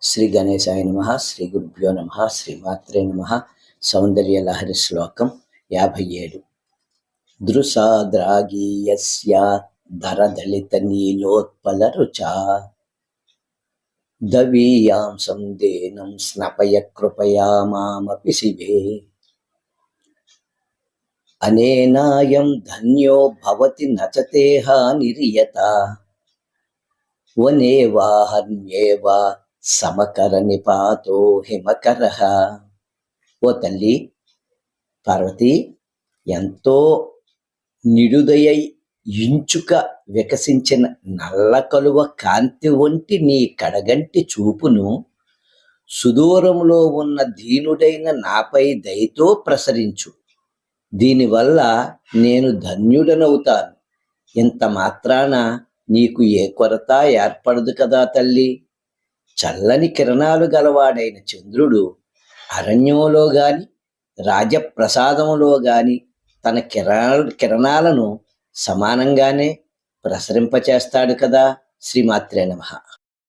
శ్రీ గణేశాయ నమః. శ్రీ గురుభ్యో నమః. శ్రీమాత్రే నమః. సౌందర్య లహరి శ్లోకం 57. దృశాద్రాగీయస్య ధరదళిత నీలోత్పల రుచా దవీయాంసం దేనం స్నపయ కృపయా మామపి శివే అనేనాయం ధన్యో భవతి నచతేహ నిర్యత వనేవాహన్యేవా సమకర నిపాతో హిమకరః. ఓ తల్లి పార్వతి, ఎంతో నిడుదయై ఇంచుక వికసించిన నల్ల కలువ కాంతి వంటి నీ కడగంటి చూపును సుదూరంలో ఉన్న దీనుడైన నాపై దయతో ప్రసరించు. దీనివల్ల నేను ధన్యుడనవుతాను. ఇంత మాత్రాన నీకు ఏ కొరత ఏర్పడదు కదా తల్లి. చల్లని కిరణాలు గలవాడైన చంద్రుడు అరణ్యంలో గాని రాజప్రసాదంలో గాని తన కిరణాలను సమానంగానే ప్రసరింపచేస్తాడు కదా. శ్రీమాత్రే నమః.